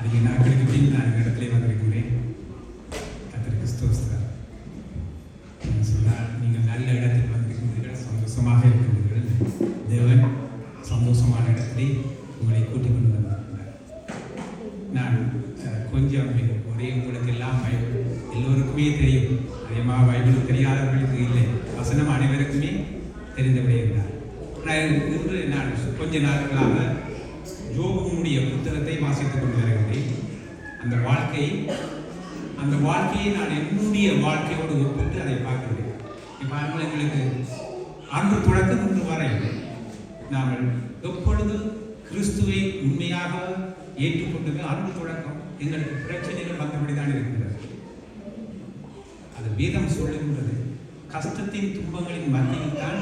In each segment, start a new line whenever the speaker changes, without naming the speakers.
அதிக நாட்களுக்கு பின் நான் இந்த இடத்துல வந்திருக்கிறேன். கர்த்தருக்கு ஸ்தோத்திரம். சொன்னால் நீங்கள் நல்ல இடத்தில் வந்திருக்கிறீர்கள், சந்தோஷமாக இருக்கிறீர்கள். தேவன் சந்தோஷமான இடத்திலே உங்களை கூட்டிக் கொண்டு வந்திருக்கிறார். நான் கொஞ்சம் ஒரே உங்களுக்கு எல்லாம் எல்லோருக்குமே தெரியும். அதிகமாக பைபிள் தெரியாதவர்களுக்கு இல்லை, வசனம் அனைவருக்குமே தெரிந்தபடியே இருந்தார். இன்று நான் கொஞ்ச நாட்களாக யோபுனுடைய புத்தகத்தை வாசித்துக் கொண்டு வருகிறேன். அந்த வாழ்க்கையை நான் என்னுடைய வாழ்க்கையோடு ஒப்பிட்டு அதை பார்க்கிறேன். இப்போ எங்களுக்கு அன்று தொடக்கம் இன்று வரை நாங்கள் எப்பொழுது கிறிஸ்துவை உண்மையாக ஏற்றுக்கொண்டது அன்று தொடக்கம் எங்களுக்கு பிரச்சனைகள் வந்தபடிதான் இருக்கின்றது. அது வேதம் சொல்லுகின்றது, கஷ்டத்தின் துன்பங்களின் மத்தியில் தான்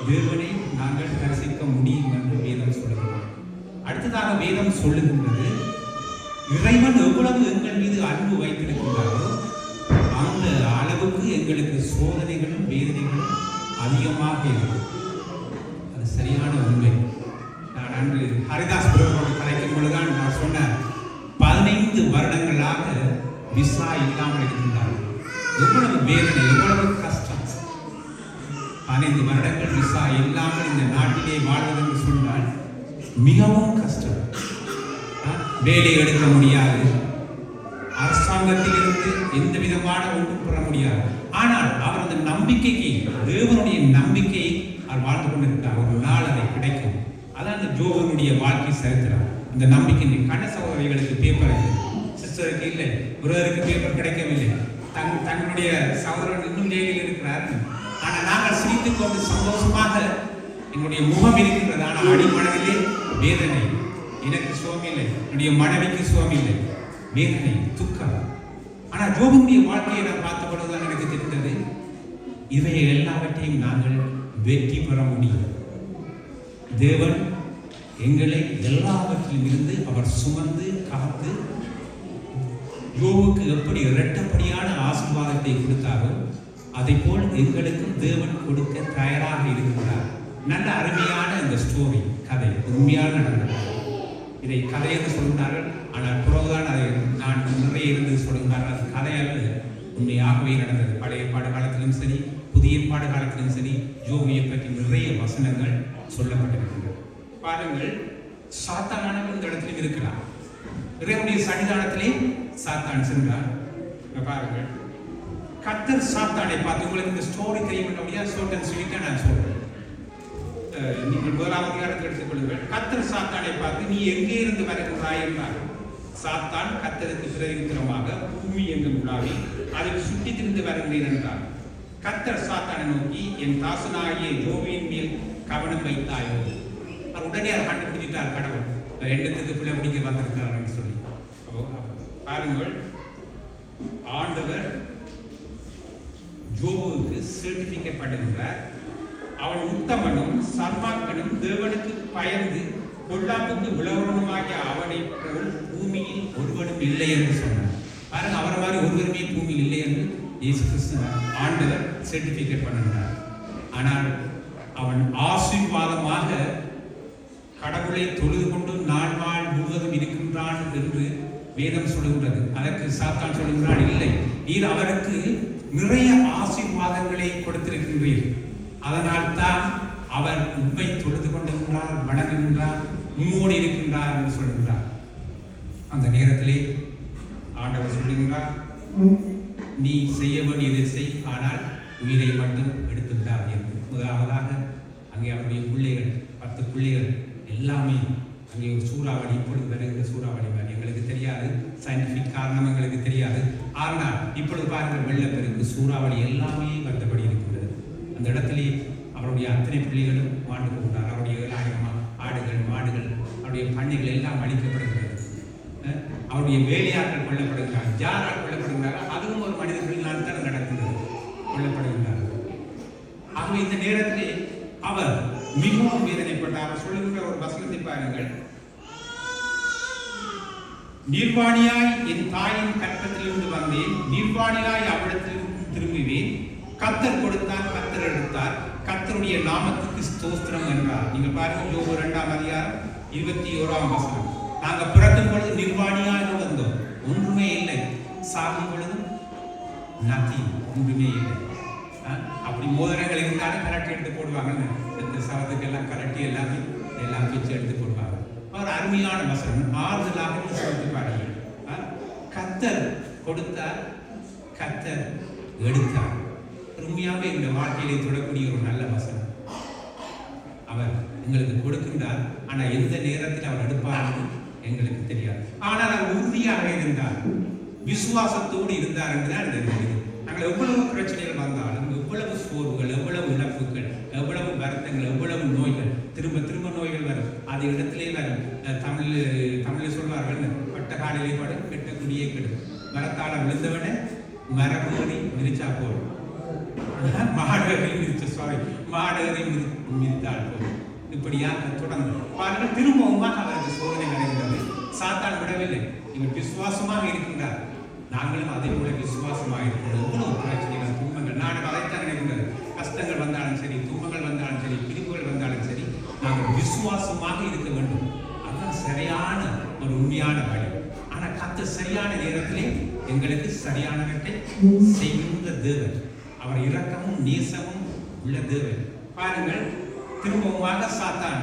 தேவனை நாங்கள் தரிசிக்க முடியும் என்று வேதம் சொல்லுகிறது. அடுத்ததாக வேதம் சொல்லுகின்றது, இறைவன் எவ்வளவு எங்கள் மீது அன்பு வைத்திருக்கின்றாரோ அந்த அளவுக்கு எங்களுக்கு சோதனைகளும் வேதனைகளும் அதிகமாக இருக்கும். அது சரியான உண்மை. நான் அன்று ஹரிதாஸ் பிரபுவோடு கலைக்கும் பொழுதுதான் நான் சொன்னேன், 15 வருடங்களாக விசா இல்லாமல் இருக்கின்றார்கள். எவ்வளவு வேதனை, எவ்வளவு கஷ்டம். 15 வருடங்கள் விசா இல்லாமல் இந்த நாட்டிலே வாழ்வது என்று சொன்னால் மிகவும் கஷ்டம். வேலை எடுக்க முடியாது, அரசாங்கத்திலிருந்து எந்த விதமான ஒன்றும் பெற முடியாது. ஆனால் அவர் அந்த நம்பிக்கைக்கு, தேவனுடைய நம்பிக்கையை அவர் வாழ்ந்து கொண்டிருக்கிறார். ஒரு நாள் அதை கிடைக்கும். அதான் அந்த ஜோபனுடைய வாழ்க்கை சரித்திரம். அந்த நம்பிக்கை கண சகோதரிகளுக்கு பேப்பர் சிஸ்டருக்கு இல்லை, ஒருவருக்கு பேப்பர் கிடைக்கவில்லை. தங்களுடைய சகோதரன் இன்னும் ஜெயிலில் இருக்கிறார். ஆனால் நாங்கள் சிரித்துக் கொண்டு சந்தோஷமாக எங்களுடைய முகம் இருக்கின்றது. ஆனால் அடிமனதிலே வேதனை. எனக்கு சுகம் இல்லை, என்னுடைய மனைவிக்கு சுகம் இல்லை, வேதனை, துக்கம். ஆனால் ஜோபனுடைய வாழ்க்கையை நான் பார்த்த பொழுதுதான் எனக்கு தெரிந்தது, இவை எல்லாவற்றையும் நாங்கள் வெற்றி பெற முடியும். தேவன் எங்களை எல்லாவற்றிலும் இருந்து அவர் சுமந்து காத்து யோபுக்கு எப்படி இரட்டப்படியான ஆசீர்வாதத்தை கொடுத்தாரோ அதை போல் எங்களுக்கும் தேவன் கொடுக்க தயாராக இருக்கிறார். நல்ல அருமையான இந்த ஸ்டோரி, கதை உண்மையாக நடந்தது. இதை கதை என்று சொல்கிறார்கள், ஆனால் பிறகுதான் அதை நான் நிறைய இருந்து சொல்கிறார்கள். அது கதையால் உண்மையாகவே நடந்தது. பழைய ஏற்பாடு காலத்திலும் சரி, புதிய ஏற்பாடு காலத்திலும் சரி, யோபுவை பற்றி நிறைய வசனங்கள் சொல்லப்பட்டிருக்கின்றன. பாருங்கள், சாத்தானானவன் இந்த இடத்திலும் இருக்கிறார். இறைவனுடைய சன்னிதானத்திலே சாத்தான் சென்றார். பாருங்கள், கர்த்தர் சாத்தானை பார்த்து, உங்களுக்கு இந்த ஸ்டோரி தெரியும் அப்படியா சொல்லிட்டு சொல்லிட்டு நான் சொல்றேன். நீங்கள் முதலாவது அதிகாரத்தை எடுத்துக் கொள்ளுங்கள். கர்த்தர் சாத்தானை பார்த்து, நீ எங்கே இருந்து வருகிறாய் என்றார். சாத்தான் கர்த்தருக்கு பிரதித்திரமாக, பூமி எங்கும் உலாவி அதில் சுற்றி திரிந்து வருகிறேன் என்றார். கர்த்தர் சாத்தானை நோக்கி, என் தாசனாகிய யோபுவின் மேல் கவனம் வைத்தாயோ? உடனே அவர் கண்டுபிடித்தார், கடவுள் எண்ணத்துக்கு பிள்ளை பிடிக்க வந்திருக்கிறார் சொல்லி. பாருங்கள், ஆண்டவர் யோபுவுக்கு சர்டிபிகேட் பண்ணுகிறார். அவன் உத்தமனும் சன்மார்க்கனும் தேவனுக்கு பயந்து பொல்லாப்புக்கு விளவனுமாகிய அவனை போல் பூமியில் ஒருவனும் இல்லை என்று சொன்னார். பாருங்க, அவரை மாதிரி ஒருவருமே பூமியில் இல்லை என்று இயேசு கிறிஸ்து ஆண்டவர் சர்டிபிகேட் பண்ணுகிறார். ஆனால் அவன் ஆசீர்வாதமாக கடவுளை தொழுது கொண்டு நாள் முழுவதும் இருக்கின்றான் என்று வேதம் சொல்லுகின்றது. அதற்கு சாத்தான் சொல்லுகிறான், இல்லை, நீர் அவருக்கு நிறைய ஆசீர்வாதங்களை கொடுத்திருக்கின்றீர், அதனால் தான் அவர் உண்மை தொழுது கொண்டிருக்கிறார், வணங்குகின்றார், உம்மோடு இருக்கின்றார் என்று சொல்லுகிறார். அந்த நேரத்திலே ஆண்டவர் சொல்லுகிறார், நீ செய்ய வேண்டியதை செய், ஆனால் உயிரை மட்டும் எடுத்துவிட்டார் என்று. முதலாவதாக அங்கே அவருடைய பிள்ளைகள் 10 பிள்ளைகள் எல்லாமே அங்கே ஒரு சூறாவளி, இப்பொழுது வருகிற சூறாவளி மாதிரி எங்களுக்கு தெரியாது, சயின்டிஃபிக் காரணம் எங்களுக்கு தெரியாது. ஆனால் இப்பொழுது பாருங்கள், வெள்ளப்பெருக்கு, சூறாவளி எல்லாமே வந்தபடி இருக்கின்றது. அந்த இடத்திலே அவருடைய அத்தனை பிள்ளைகளும் மாண்டு போகிறார். அவருடைய 7,000 ஆடுகள், மாடுகள், அவருடைய பண்ணைகள் எல்லாம் அழிக்கப்படுகிறது. அவருடைய வேலையாட்கள் கொல்லப்படுகிறார். யாரால் கொல்லப்படுகிறார்கள்? அதுவும் ஒரு மனிதர்களினால் தான் நடக்கின்றது, கொல்லப்படுகிறார்கள். ஆகவே இந்த நேரத்திலே அவர் மிகவும் வேதனைப்பட்டார். அவர் சொல்லுகின்ற ஒரு வசனத்தை பாருங்கள், நிர்வாணியாய் என் தாயின் கற்பத்திலிருந்து வந்தேன், நிர்வாணியாய் அவ்விடத்திலிருந்து திரும்புவேன். கர்த்தர் கொடுத்தார், கர்த்தர் எடுத்தார், கர்த்தருடைய நாமத்துக்கு ஸ்தோத்திரம் என்றார். நீங்கள் பாருங்கள், யோபு 2ஆம் அதிகாரம் 21ஆம் வசனம். நாங்கள் பிறக்கும் பொழுது நிர்வாணியாக வந்தோம், ஒன்றுமே இல்லை. சாகும் பொழுதும் நத்திங், ஒன்றுமே இல்லை. அப்படி மோதிரங்கள் இருந்தாலும் கலட்டி எடுத்து போடுவாங்கன்னு இந்த சவத்துக்கு எல்லாம் கலட்டி எல்லாம் பிச்சு எடுத்து போடுவாங்க. ஒரு அருமையான வசனம், ஆறுதலாக சொல்லிட்டு பாருங்கள். கர்த்தர் கொடுத்தார், கர்த்தர் எடுத்தார். உண்மையாகவே இந்த வாழ்க்கையிலே தொடக்கூடிய ஒரு நல்ல வசனம். அவர் எங்களுக்கு கொடுக்கின்றார், ஆனால் எந்த நேரத்தில் அவர் எடுப்பார் எங்களுக்கு தெரியாது. ஆனால் அவர் உறுதியாக இருந்தார், விசுவாசத்தோடு இருந்தார் என்றுதான் தெரிகிறது. நாங்கள் எவ்வளவு பிரச்சனைகள் வந்தாலும், எவ்வளவு சோர்வுகள், எவ்வளவு இழப்புகள், எவ்வளவு வருத்தங்கள், எவ்வளவு நோய்கள், திரும்ப திரும்ப நோய்கள் வரும். அது இடத்திலே வரும். தமிழில் சொல்வார்கள், பட்ட காலிலே படும் கெட்ட குடியே கெடும், மரத்தால விழுந்தவன மரமேறி மிதிச்சா போடும், மாடேறி மிதித்தால் போடும். இப்படியாக தொடர்ந்து பாருங்கள். திரும்பவுமாக அவருக்கு சோதனை நடந்தது. சாத்தான் விடவில்லை. இவர் விசுவாசமாக இருக்கின்றார், நாங்களும் அதே போல விசுவாசமாக இருக்கிறோம். எவ்வளவு பிரச்சனைகள், துன்பங்கள், நாடு அதைத்தான் நினைக்கின்றது. கஷ்டங்கள் வந்தாலும் சரி, துன்பங்கள் வந்தாலும் சரி, பிரிவுகள் வந்தாலும் சரி, நாங்கள் விசுவாசமாக இருக்க வேண்டும். அதுதான் சரியான ஒரு உண்மையான வழி. ஆனால் கர்த்தர் சரியான நேரத்திலே எங்களுக்கு சரியானவற்றை செய்கின்ற தேவன். அவர் இரக்கமும் நேசமும் உள்ள தேவன். பாருங்கள், திரும்பவுமாக சாத்தான்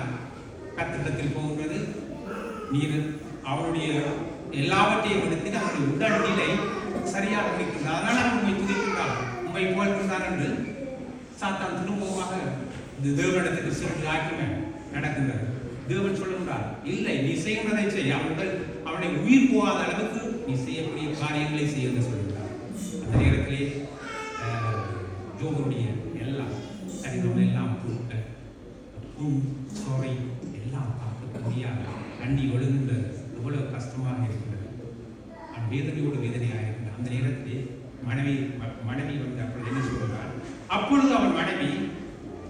கர்த்தரிடத்தில் போகின்றது. நீர் அவருடைய எல்லாவற்றையும் எடுத்து அவருடைய உடல் நிலை சரியாக இருக்கின்றார், அதனால் அவர் உண்மை துதிக்கின்றார், உண்மை போல்கின்றார் என்று சாத்தான் திரும்பவுமாக தேவனிடத்துக்கு சென்று ஆக்கின நடக்கின்றது. தேவன் சொல்லுகிறார், இல்லை, நீ செய்கின்றதை செய், அவனை உயிர் போகாத அளவுக்கு நீ செய்யக்கூடிய காரியங்களை செய்ய என்று சொல்லுகிறார். அந்த நேரத்திலே ஜோபுடைய எல்லாம் சரீரம் எல்லாம் சோரை எல்லாம் பார்க்க முடியாது, கண்ணி ஒழுங்குன்றது எவ்வளவு கஷ்டமாக இருக்கின்றது, வேதனையோடு வேதனையாக இருக்கின்றது. அந்த நேரத்தில் மனைவி வந்து அப்பொழுது என்ன சொல்கிறார்? அப்பொழுது அவன் மனைவி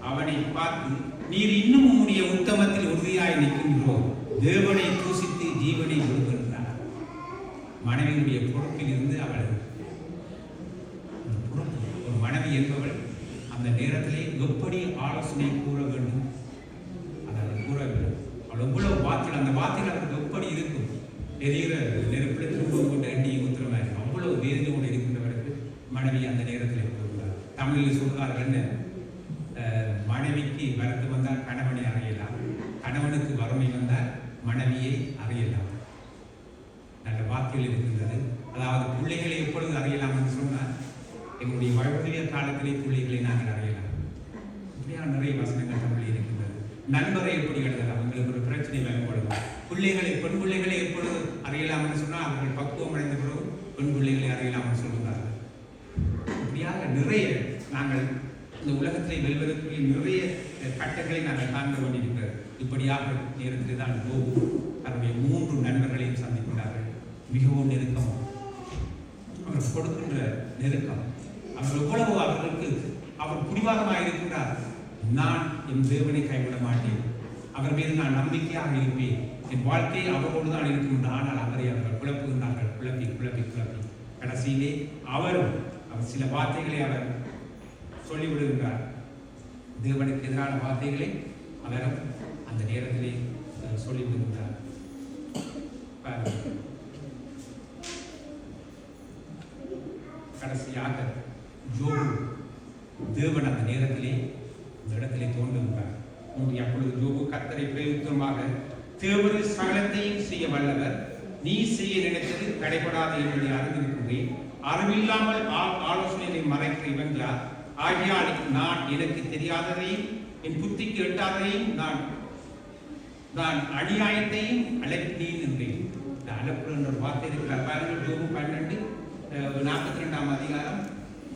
அவனை பார்த்து, நீர் இன்னும் உன்னுடைய உத்தமத்தில் உறுதியாய் நிற்கின்றோம், தேவனை தூசித்து ஜீவனை கொடுக்கின்றார். மனைவியினுடைய பொறுப்பில் இருந்து அவள் ஒரு மனைவி என்பவள் அந்த நேரத்திலே எப்படி ஆலோசனை கூற வேண்டும் அதை கூறவில்லை. அவள் எவ்வளவு வார்த்தைகள், அந்த வார்த்தைகள் அவருக்கு எப்படி இருக்கும்? எரிகிற நெருப்பில் திரும்ப கொண்டு எண்ணி ஊத்துறமா இருக்கும். அவ்வளவு வேதனையோடு இருக்கின்றவருக்கு மனைவி அந்த நேரத்தில் கூறுகிறார். தமிழில் சொல்கிறார்கள் என்ன? மனைவிக்கு வரத்து வந்தால் கணவனை அறியலாம், கணவனுக்கு வறுமை வந்தால் மனைவியை அறியலாம். நல்ல வார்த்தைகள் இருக்கின்றது. அதாவது பிள்ளைகளை எப்பொழுது அறியலாம் என்று சொன்னால், எங்களுடைய வயதுடைய காலத்திலே பிள்ளைகளை நாங்கள் அறியலாம். இப்படியான நிறைய வசனங்கள் தமிழில் இருக்கின்றது. நண்பரை எப்படி எழுதலாம்? எங்களுக்கு ஒரு பிரச்சனை வரும்பொழுது பிள்ளைகளை, பெண் பிள்ளைகளை எப்பொழுது அறியலாம் என்று சொன்னால், அவர்கள் பக்குவம் அடைந்த பிறகு பெண் பிள்ளைகளை அறியலாம் என்று சொல்கிறார்கள். இப்படியாக நிறைய நாங்கள் இந்த உலகத்திலே வெல்வதற்குரிய நிறைய கட்டங்களை நாங்கள் தாங்க வேண்டியிருக்கிறது. இப்படியாக நேரத்தில் தான் யோபு தன்னுடைய 3 நண்பர்களையும் சந்திக்கிறார்கள். மிகவும் நெருக்கம், அவர் கொடுக்கின்ற நெருக்கம், அவர் எவ்வளவு அவர்களுக்கு அவர் பிடிவாதமாக இருக்கின்றார். நான் என் தேவனை கைவிட மாட்டேன், அவர் மீது நான் நம்பிக்கையாக இருப்பேன், என் வாழ்க்கை அவரோடு தான் இருக்கின்ற. ஆனால் அவரை அவர்கள் குழப்புகின்றார்கள், குழப்பி குழப்பி குழப்பி கடைசியிலே அவர் சில வார்த்தைகளை அவர் சொல்லிவிடுகின்றார். தேவனுக்கு எதிரான வார்த்தைகளை அவரும் அந்த நேரத்திலே சொல்லிவிடுகின்றார். கடைசியாக யோபு தேவன் அந்த நேரத்திலே இந்த இடத்திலே தோன்றுகின்றார். அப்பொழுது யோபு கர்த்தரை பிரயுக்தமாக, தேவன் சகலத்தையும் செய்ய வல்லவர், நீ செய்ய நினைத்தது தடைபடாது என்பதை அறிந்திருக்கின்றேன், அறிவில்லாமல் ஆலோசனையை மறைக்கிற இவன் யார்? ஆகியால் நான் எனக்கு தெரியாததையும் என் புத்திக்கு எட்டாததையும் நான் அநியாயத்தையும் அழைக்கிறேன் என்றேன். இந்த அழைப்பு என்ற வார்த்தை இருக்கிறார். பாருங்கள், யோபு 12:42 அதிகாரம்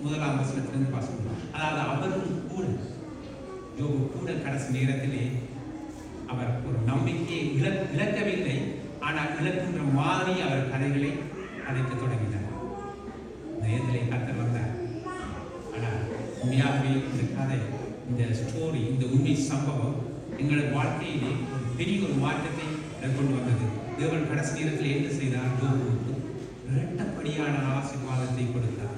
1ஆம் வசனத்திலிருந்து வாசிக்கிறோம். அதாவது அவரும் கூட, யோபு கூட கடைசி நேரத்திலே அவர் ஒரு நம்பிக்கையை இழக்கவில்லை, ஆனால் இழக்கின்ற மாதிரி அவர் கதைகளை கதைக்க தொடங்கினார். நேரத்திலே கர்த்தர் வந்தார். ஆனால் உண்மையாகவே இந்த கதை, இந்த ஸ்டோரி, இந்த உண்மை சம்பவம் எங்களோட வாழ்க்கையிலே ஒரு பெரிய ஒரு மாற்றத்தை கொண்டு வந்தது. தேவன் கடைசி நேரத்தில் என்ன செய்தார்? யோபுவுக்கு இரட்டப்படியான ஆசீர்வாதத்தை கொடுத்தார்.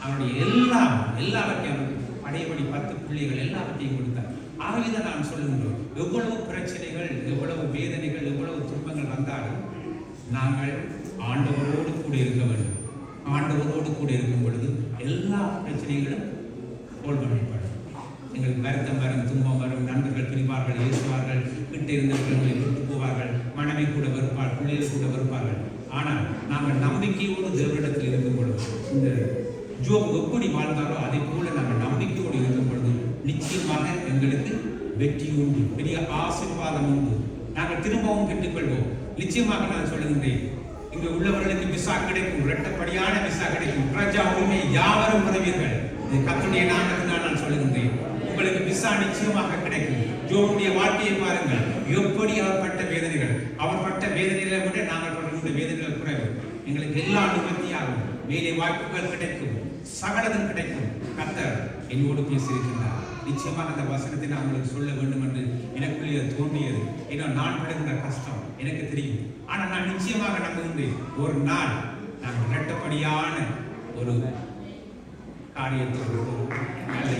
அவருடைய எல்லாவற்றையும் அவருக்கு படையபடி 10 பிள்ளைகள் எல்லாவற்றையும் கொடுத்தார். ஆகியதை நாம் சொல்லுகின்றோம், எவ்வளவு பிரச்சனைகள், எவ்வளவு வேதனைகள், எவ்வளவு எவ்வளவு துன்பங்கள் வந்தாலும் நாங்கள் ஆண்டவரோடு கூட இருக்க வேண்டும். ஆண்டவரோடு கூட இருக்கும் பொழுது எல்லா பிரச்சனைகளும் தோல்வடைப்படும். எங்களுக்கு வருத்தம் வரும், துன்பம் வரும், நண்பர்கள் பிரிவார்கள், ஏசுவார்கள், விட்டு இருந்தவர்களை விட்டு போவார்கள், மனைவி கூட வருவார், பிள்ளைகள் கூட வருவார்கள். ஆனால் நாங்கள் நம்பிக்கையோடு தேவனிடத்தில் இருக்கும் பொழுது, இந்த ஜோப் எப்படி வாழ்ந்தாரோ அதை போல நாங்கள் நம்பிக்கையோடு இருக்கும் பொழுது நிச்சயமாக எங்களுக்கு வெற்றி உண்டு, பெரிய ஆசீர்வாதம் உண்டு. நாங்கள் திரும்பவும் பெற்றுக்கொள்வோம். நிச்சயமாக நான் சொல்லுகின்றேன், இங்கு உள்ளவர்களுக்கு விசா கிடைக்கும், இரட்டப்படியான விசா கிடைக்கும். பிரஜா உரிமை யாவரும் பெறுவீர்கள். இது கர்த்தருடைய நாமத்தினால் நான் சொல்லுகின்றேன். உங்களுக்கு விசா நிச்சயமாக கிடைக்கும். ஜோபுடைய வாழ்க்கையை பாருங்கள், எப்படி அவர் பட்ட வேதனைகள். அவர் பட்ட வேதனைகளை விட நாங்கள் படுகின்ற வேதனைகள் குறைவு. எங்களுக்கு எல்லா நிவர்த்தியாகும், வேலை வாய்ப்புகள் கிடைக்கும், சகலதும் கிடைக்கும். கர்த்தர் என்னோடு பேசியிருக்கின்றார். நிச்சயமாக அந்த வசனத்தை நான் உங்களுக்கு சொல்ல வேண்டும் என்று எனக்குள்ளே தோன்றியது. ஏன்னா நான் படுகின்ற கஷ்டம் எனக்கு தெரியும். ஆனால் நான் நிச்சயமாக நம்புகின்றேன், ஒரு நாள் நான் இரட்டப்படியான ஒரு காரியத்தோடு நல்ல